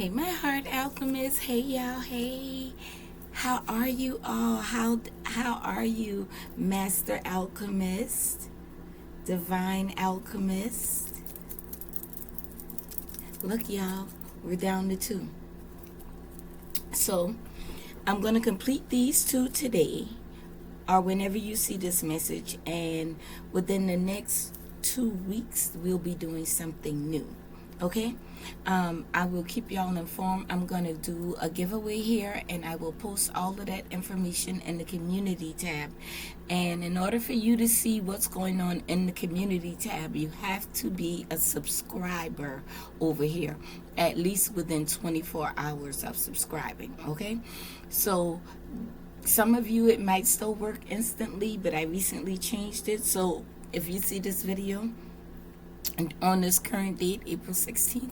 Hey, my heart alchemists. Hey, y'all. Hey, how are you all? How are you, master alchemist, divine alchemist? Look, y'all, we're down to 2. So I'm going to complete these 2 today, or whenever you see this message, and within the next 2 weeks we'll be doing something new. Okay, I will keep y'all informed. I'm going to do a giveaway here, and I will post all of that information in the community tab. And in order for you to see what's going on in the community tab, you have to be a subscriber over here, at least within 24 hours of subscribing. Okay, so some of you, it might still work instantly, but I recently changed it. So if you see this video and on this current date, April 16th,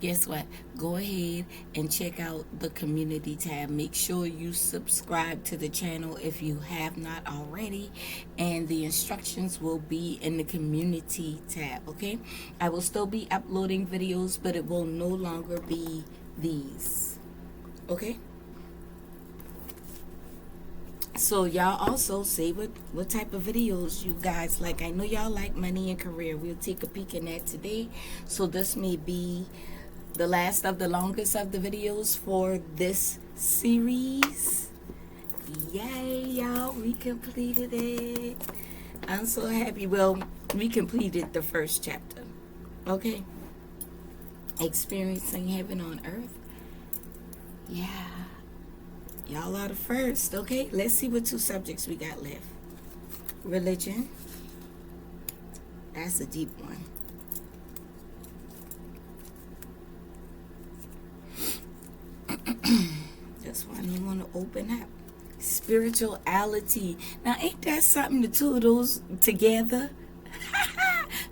guess what? Go ahead and check out the community tab. Make sure you subscribe to the channel if you have not already, and the instructions will be in the community tab. Okay, I will still be uploading videos, but it will no longer be these. Okay, so y'all also say what type of videos you guys like. I know y'all like money and career. We'll take a peek in that today. So this may be the last of the longest of the videos for this series. Yay, y'all, we completed it. I'm so happy. Well, we completed the first chapter. Okay, experiencing heaven on earth. Yeah, y'all are the first. Okay, let's see what 2 subjects we got left. Religion. That's a deep one. This one you want to open up. Spirituality. Now, ain't that something, the 2 of those together?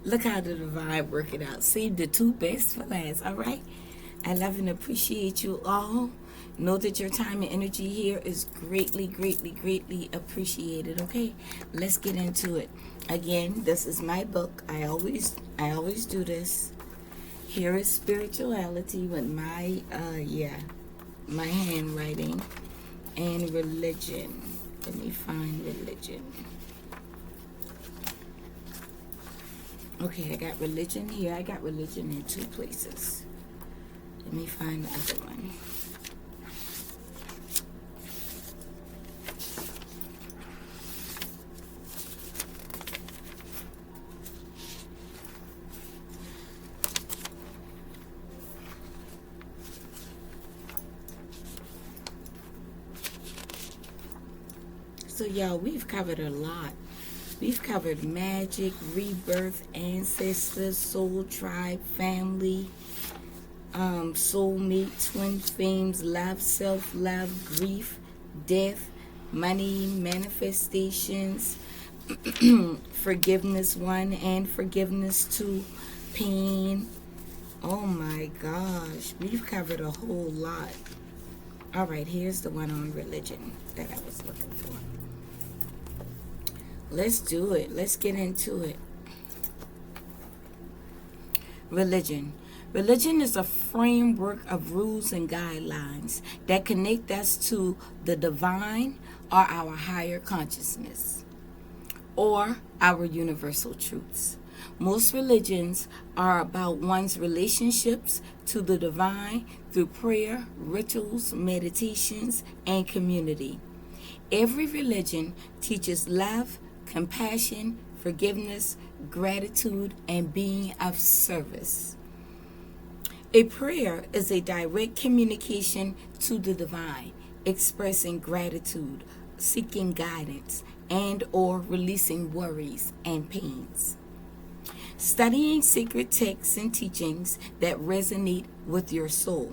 Look how the divine work it out. Save the 2 best for last. All right, I love and appreciate you all. Know that your time and energy here is greatly, greatly, greatly appreciated. Okay, let's get into it. Again, this is my book. I always do this. Here is spirituality with my my handwriting, and religion. Let me find religion. Okay, I got religion here. I got religion in 2 places. Let me find the other one. So y'all, we've covered a lot. We've covered magic, rebirth, ancestors, soul tribe, family, soulmate, twin flames, love, self-love, grief, death, money, manifestations, forgiveness 1 and forgiveness 2, pain. Oh my gosh, we've covered a whole lot. All right, here's the one on religion that I was looking for. Let's do it. Let's get into it. Religion. Religion is a framework of rules and guidelines that connect us to the divine or our higher consciousness or our universal truths. Most religions are about one's relationships to the divine through prayer, rituals, meditations, and community. Every religion teaches love, compassion, forgiveness, gratitude, and being of service. A prayer is a direct communication to the divine, expressing gratitude, seeking guidance, and or releasing worries and pains. Studying sacred texts and teachings that resonate with your soul.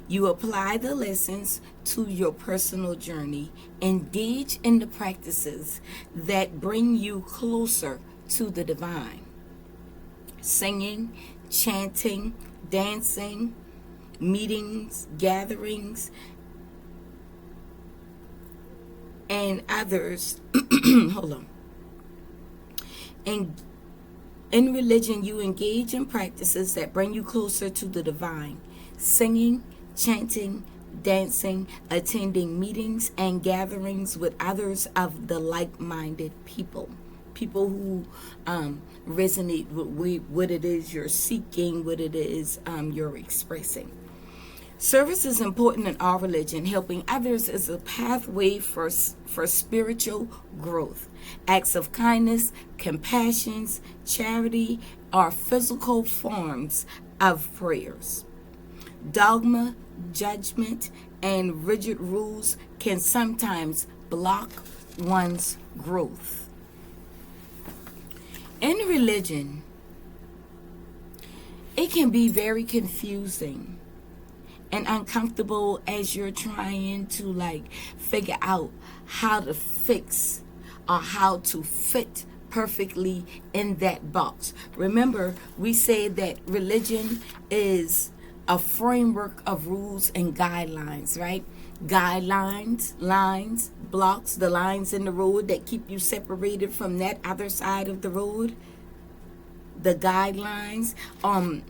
You apply the lessons to your personal journey. Engage in the practices that bring you closer to the divine. Singing, chanting, dancing, meetings, gatherings, and others. Hold on. And in religion, you engage in practices that bring you closer to the divine. singing, chanting, dancing, attending meetings and gatherings with others of the like-minded people. People who resonate with what it is you're seeking, what it is you're expressing. Service is important in our religion. Helping others is a pathway for spiritual growth. Acts of kindness, compassion, charity are physical forms of prayers. Dogma, judgment, and rigid rules can sometimes block one's growth. In religion, it can be very confusing and uncomfortable as you're trying to figure out how to fix or how to fit perfectly in that box. Remember, we say that religion is a framework of rules and guidelines, right? Guidelines, lines, blocks, the lines in the road that keep you separated from that other side of the road. The guidelines on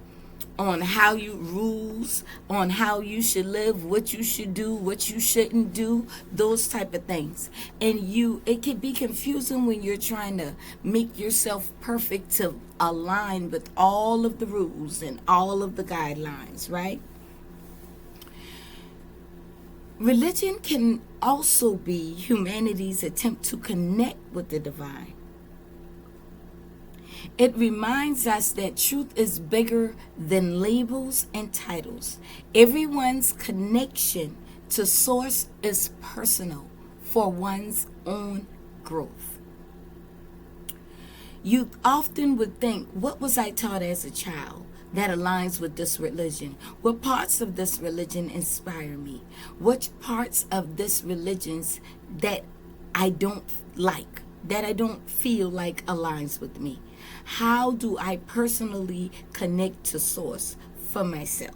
how you rules, on how you should live, what you should do, what you shouldn't do, those type of things. And it can be confusing when you're trying to make yourself perfect to align with all of the rules and all of the guidelines, right? Religion can also be humanity's attempt to connect with the divine. It reminds us that truth is bigger than labels and titles. Everyone's connection to source is personal for one's own growth. You often would think, what was I taught as a child that aligns with this religion? What parts of this religion inspire me? What parts of this religion that I don't like, that I don't feel like aligns with me? How do I personally connect to source for myself?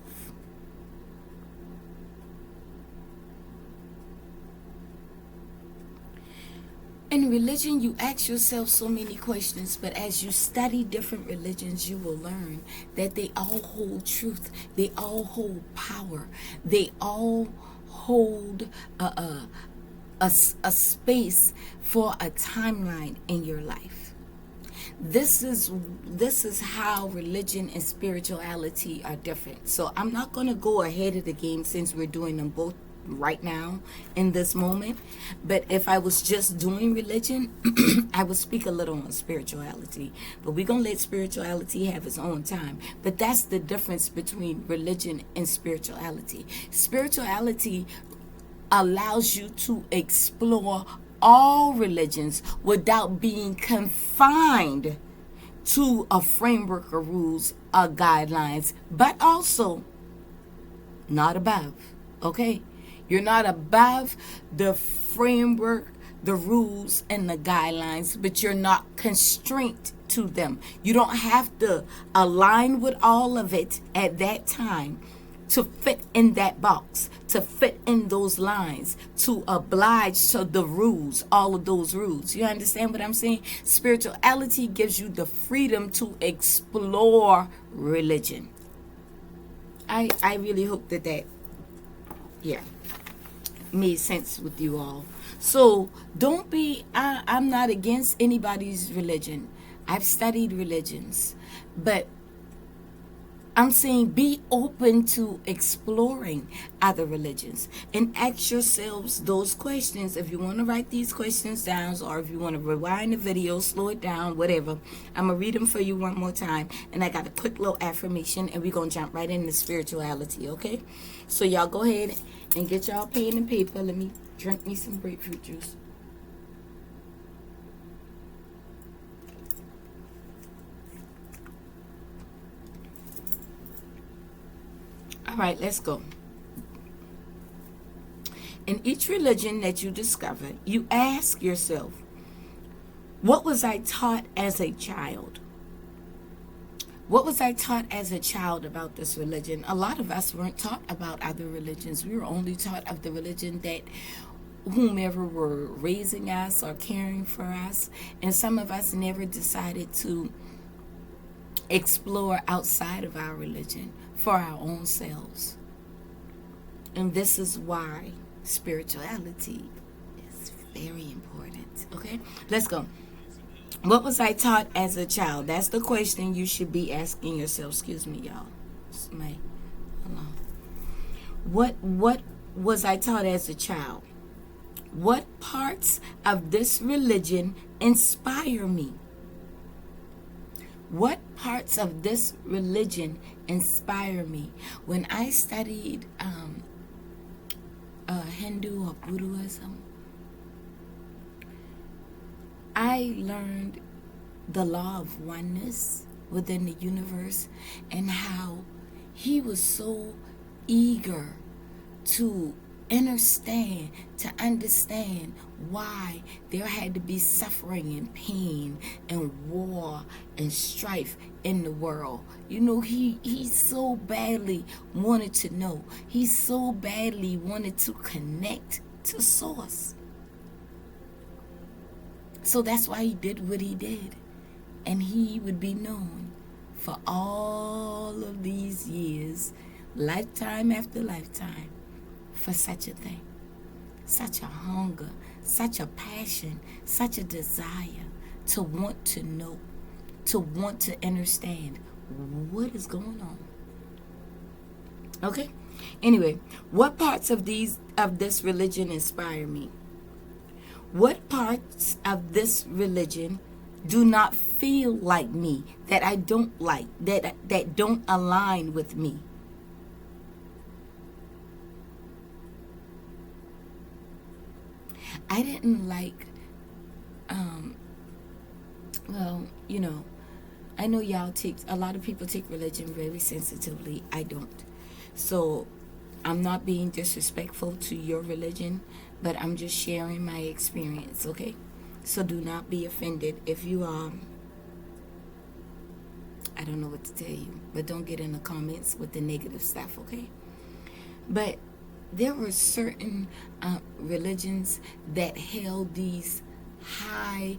In religion, you ask yourself so many questions, but as you study different religions, you will learn that they all hold truth. They all hold power. They all hold a space for a timeline in your life. This is how religion and spirituality are different. So I'm not going to go ahead of the game since we're doing them both right now in this moment. But if I was just doing religion, I would speak a little on spirituality. But we're going to let spirituality have its own time. But that's the difference between religion and spirituality. Spirituality allows you to explore all religions without being confined to a framework of rules or guidelines, but also not above, okay? You're not above the framework, the rules, and the guidelines, but you're not constrained to them. You don't have to align with all of it at that time to fit in that box, to fit in those lines, to oblige to the rules, all of those rules. You understand what I'm saying? Spirituality gives you the freedom to explore religion. I really hope that made sense with you all. So don't be, I'm not against anybody's religion. I've studied religions, but I'm saying be open to exploring other religions and ask yourselves those questions. If you want to write these questions down, or if you want to rewind the video, slow it down, whatever, I'm going to read them for you one more time. And I got a quick little affirmation, and we're going to jump right into spirituality, okay? So y'all go ahead and get y'all pen and paper. Let me drink me some grapefruit juice. All right, let's go. In each religion that you discover, you ask yourself, what was I taught as a child? What was I taught as a child about this religion? A lot of us weren't taught about other religions. We were only taught of the religion that whomever were raising us or caring for us. And some of us never decided to explore outside of our religion for our own selves. And this is why spirituality is very important. Okay, let's go. What was I taught as a child? That's the question you should be asking yourself. Excuse me, y'all. It's my alarm. What was I taught as a child? What parts of this religion inspire me? What parts of this religion inspire me? When I studied Hindu or Buddhism, I learned the law of oneness within the universe and how he was so eager to understand why there had to be suffering and pain and war and strife in the world. You know, he so badly wanted to know. He so badly wanted to connect to source. So that's why he did what he did. And he would be known for all of these years, lifetime after lifetime, for such a thing. Such a hunger, such a passion, such a desire to want to know, to want to understand what is going on. Okay? Anyway, what parts of this religion inspire me? What parts of this religion do not feel like me, that I don't like, that don't align with me? I didn't like, I know a lot of people take religion very sensitively. I don't. So I'm not being disrespectful to your religion, but I'm just sharing my experience, okay? So do not be offended if you are. I don't know what to tell you, but don't get in the comments with the negative stuff, okay? But there were certain religions that held these high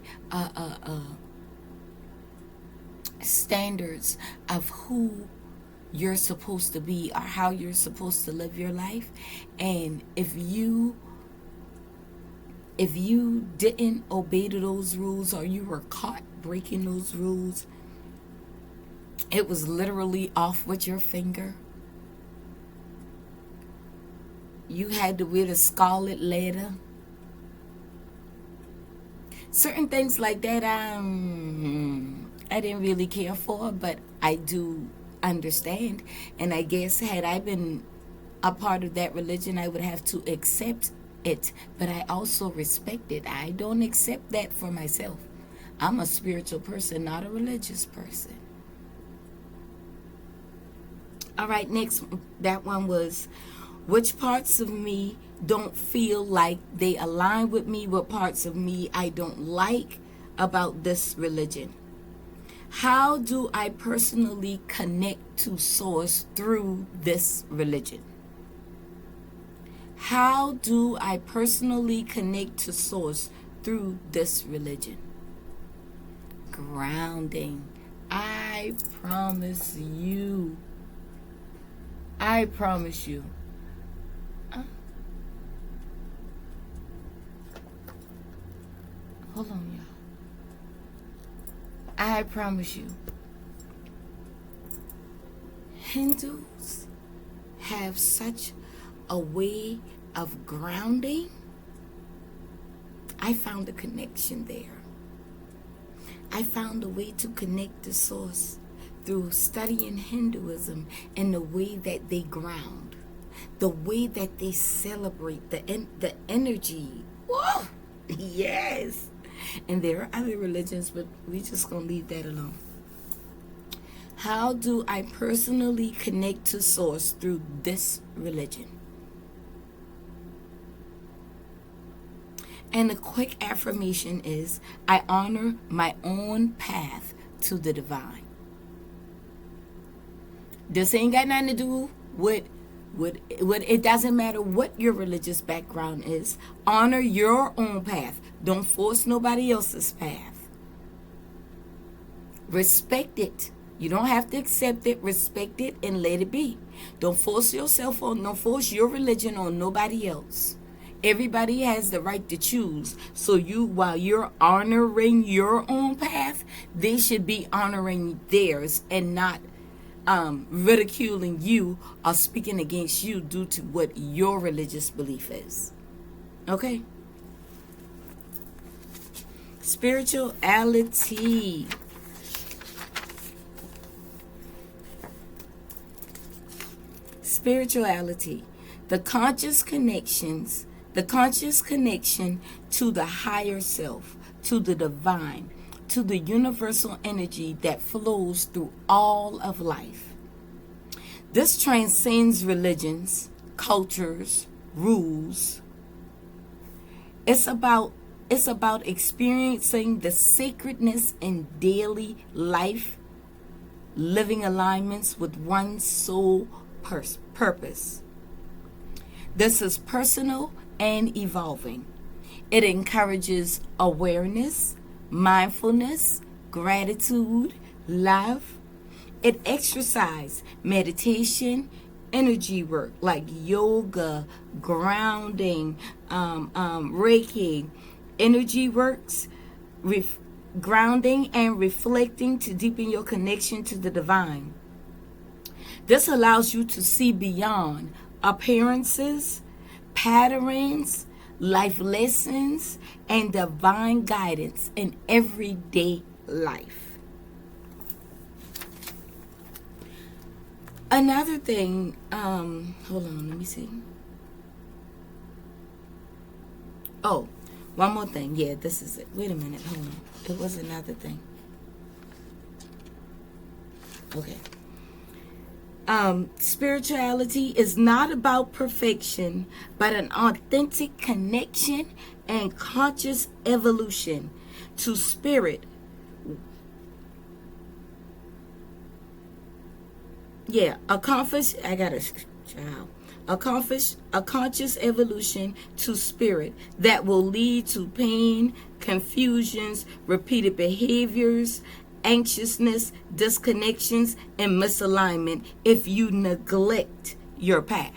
standards of who you're supposed to be or how you're supposed to live your life. And if you didn't obey to those rules, or you were caught breaking those rules, it was literally off with your finger. You had to wear the scarlet letter. Certain things like that I didn't really care for, but I do understand. And I guess had I been a part of that religion, I would have to accept it. But I also respect it. I don't accept that for myself. I'm a spiritual person, not a religious person. All right, next, that one was, which parts of me don't feel like they align with me? What parts of me I don't like about this religion? How do I personally connect to source through this religion? How do I personally connect to source through this religion? Grounding. I promise you. I promise you. Hold on, y'all. I promise you. Hindus have such a way of grounding. I found a connection there. I found a way to connect to source through studying Hinduism and the way that they ground, the way that they celebrate, the energy. Whoa! Yes! And there are other religions, but we're just going to leave that alone. How do I personally connect to source through this religion? And the quick affirmation is, I honor my own path to the divine. This ain't got nothing to do with it doesn't matter what your religious background is. Honor your own path. Don't force nobody else's path. Respect it. You don't have to accept it, respect it, and let it be. Don't force yourself on, don't force your religion on nobody else. Everybody has the right to choose. So while you're honoring your own path, they should be honoring theirs and not ridiculing you or speaking against you due to what your religious belief is. Okay? Spirituality. Spirituality. The conscious connection to the higher self, to the divine, to the universal energy that flows through all of life. This transcends religions, cultures, rules. It's about experiencing the sacredness in daily life, living alignments with one's soul purpose. This is personal and evolving. It encourages awareness, mindfulness, gratitude, love. It exercises meditation, energy work like yoga, grounding, Reiki. Energy works, grounding and reflecting to deepen your connection to the divine. This allows you to see beyond appearances, patterns, life lessons, and divine guidance in everyday life. Another thing, hold on, let me see. Oh, one more thing. Yeah, this is it. Wait a minute, hold on. It was another thing. Okay. Spirituality is not about perfection, but an authentic connection and conscious evolution to spirit. Yeah, a conscious evolution to spirit that will lead to pain, confusions, repeated behaviors, anxiousness, disconnections, and misalignment if you neglect your path.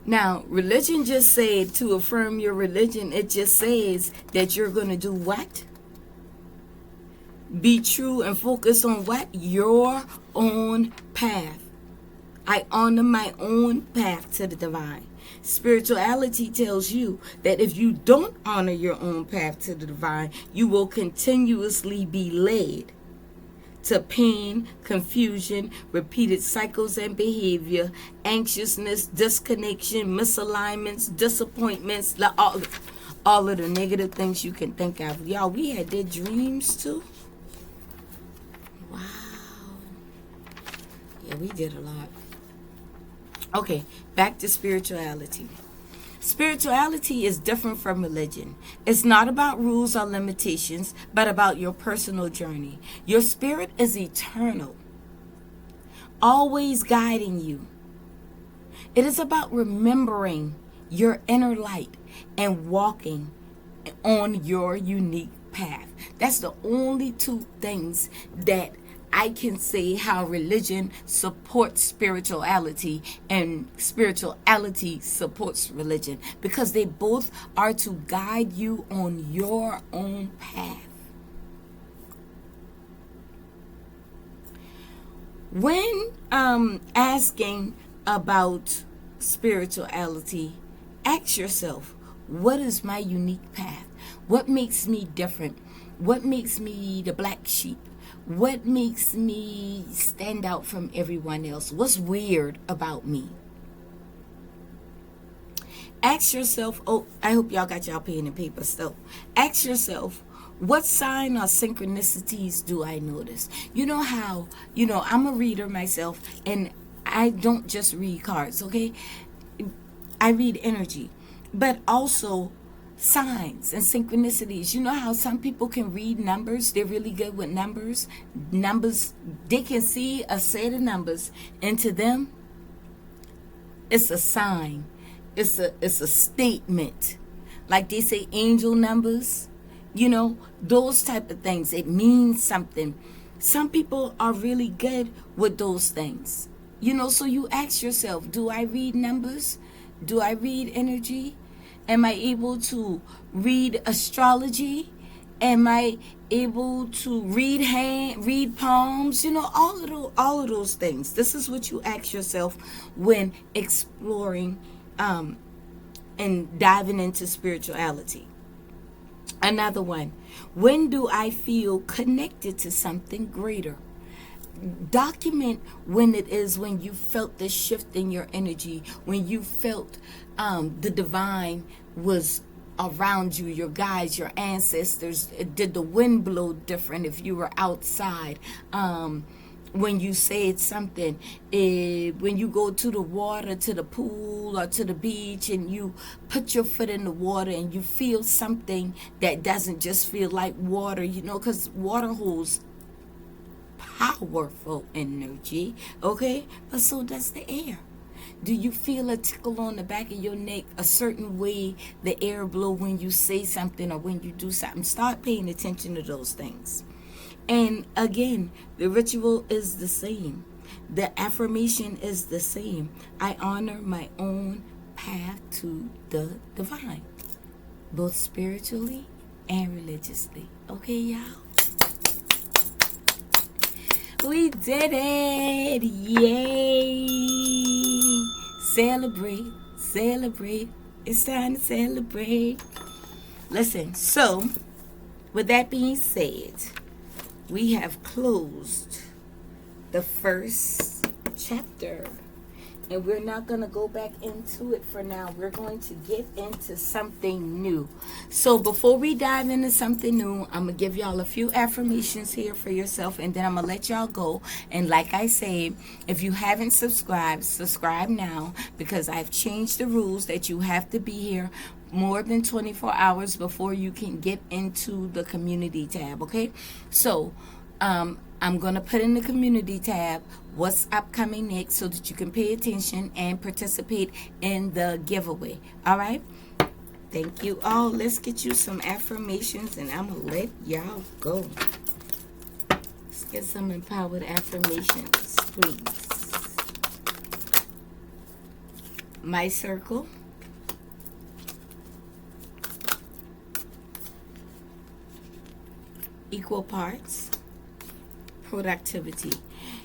Now, religion just said to affirm your religion, it just says that you're going to do what? Be true and focus on what? Your own path. I honor my own path to the divine. Spirituality tells you that if you don't honor your own path to the divine, you will continuously be led to pain, confusion, repeated cycles and behavior, anxiousness, disconnection, misalignments, disappointments, all of the negative things you can think of. Y'all, we had their dreams too. Wow. Yeah, we did a lot. Okay, back to spirituality. Spirituality is different from religion. It's not about rules or limitations, but about your personal journey. Your spirit is eternal, always guiding you. It is about remembering your inner light and walking on your unique path. That's the only two things that I can say how religion supports spirituality and spirituality supports religion, because they both are to guide you on your own path. When asking about spirituality, ask yourself, what is my unique path? What makes me different? What makes me the black sheep? What makes me stand out from everyone else? What's weird about me? Ask yourself, I hope y'all got y'all pen and paper still. Ask yourself, what sign or synchronicities do I notice? You know how, I'm a reader myself, and I don't just read cards, okay? I read energy, but also signs and synchronicities. You know how some people can read numbers? They're really good with numbers. They can see a set of numbers, and to them, it's a sign. It's a statement. Like they say angel numbers. You know, those type of things. It means something. Some people are really good with those things. You know, so you ask yourself, do I read numbers? Do I read energy? Am I able to read astrology? Am I able to read palms? You know, all of those things. This is what you ask yourself when exploring and diving into spirituality. Another one. When do I feel connected to something greater? Document when it is when you felt the shift in your energy, when you felt the divine was around you, your guides, your ancestors. Did the wind blow different if you were outside? When you said something, when you go to the water, to the pool or to the beach, and you put your foot in the water and you feel something that doesn't just feel like water, you know, because water holds powerful energy, okay? But so does the air. Do you feel a tickle on the back of your neck, a certain way the air blow when you say something or when you do something? Start paying attention to those things. And again, the ritual is the same. The affirmation is the same. I honor my own path to the divine, both spiritually and religiously. Okay, y'all? We did it! Yay! Celebrate, celebrate. It's time to celebrate. Listen, so with that being said, we have closed the first chapter. And we're not going to go back into it for now. We're going to get into something new. So before we dive into something new, I'm going to give y'all a few affirmations here for yourself. And then I'm going to let y'all go. And like I said, if you haven't subscribed, subscribe now. Because I've changed the rules that you have to be here more than 24 hours before you can get into the community tab. Okay? So, I'm going to put in the community tab what's upcoming next so that you can pay attention and participate in the giveaway. All right? Thank you all. Let's get you some affirmations and I'm going to let y'all go. Let's get some empowered affirmations, please. My circle. Equal parts. Productivity.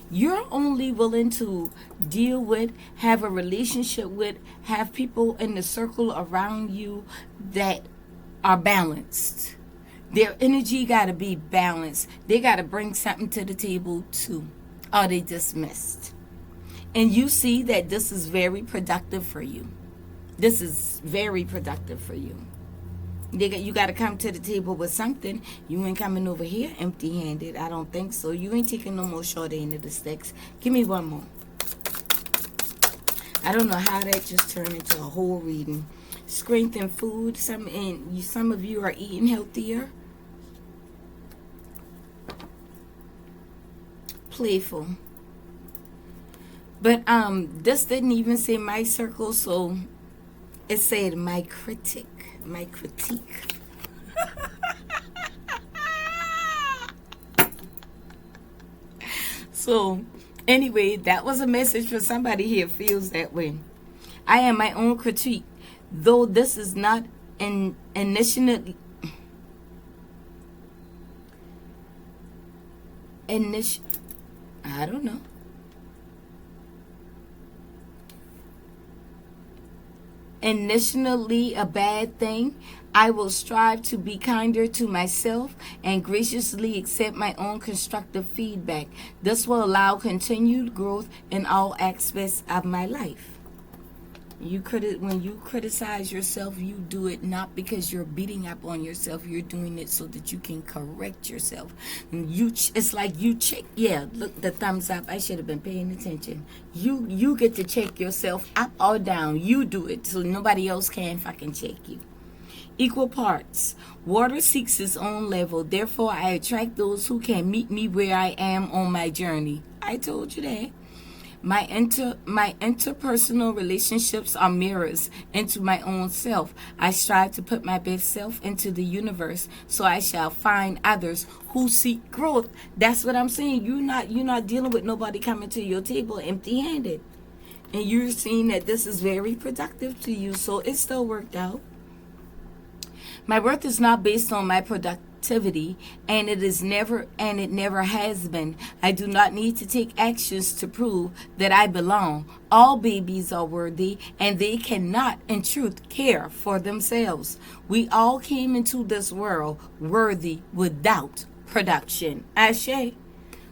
You're only willing to deal with, have a relationship with, have people in the circle around you that are balanced. Their energy got to be balanced. They got to bring something to the table too, or they dismissed. And you see that this is very productive for you. This is very productive for you. You got to come to the table with something. You ain't coming over here empty-handed. I don't think so. You ain't taking no more short end of the sticks. Give me one more. I don't know how that just turned into a whole reading. Strength and food. Some of you are eating healthier. Playful. But this didn't even say my circle, so it said my critic. My critique. So anyway, that was a message for somebody here feels that way. I am my own critique, though this is not an initially I don't know. Initially a bad thing, I will strive to be kinder to myself and graciously accept my own constructive feedback. This will allow continued growth in all aspects of my life. When you criticize yourself, you do it not because you're beating up on yourself. You're doing it so that you can correct yourself. And it's like you check. Yeah, look, the thumbs up. I should have been paying attention. You get to check yourself up or down. You do it so nobody else can fucking check you. Equal parts. Water seeks its own level. Therefore, I attract those who can meet me where I am on my journey. I told you that. My interpersonal relationships are mirrors into my own self. I strive to put my best self into the universe, so I shall find others who seek growth. That's what I'm saying. You're not dealing with nobody coming to your table empty-handed. And you're seeing that this is very productive to you, so it still worked out. My worth is not based on my productivity, and it never has been. I do not need to take actions to prove that I belong. All babies are worthy, and they cannot in truth care for themselves. We all came into this world worthy without production. Ashe.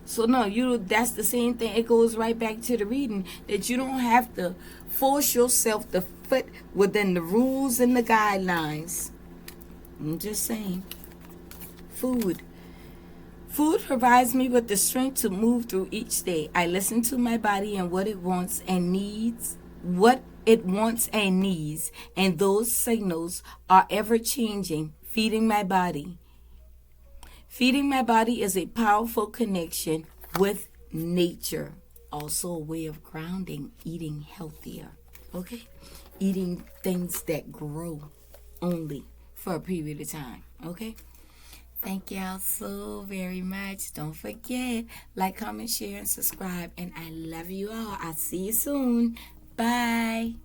So no, that's the same thing. It goes right back to the reading that you don't have to force yourself to fit within the rules and the guidelines. I'm just saying. Food. Food provides me with the strength to move through each day. I listen to my body and what it wants and needs. And those signals are ever changing, feeding my body. Feeding my body is a powerful connection with nature. Also a way of grounding, eating healthier. Okay? Eating things that grow only for a period of time. Okay? Thank y'all so very much. Don't forget, like, comment, share, and subscribe. And I love you all. I'll see you soon. Bye.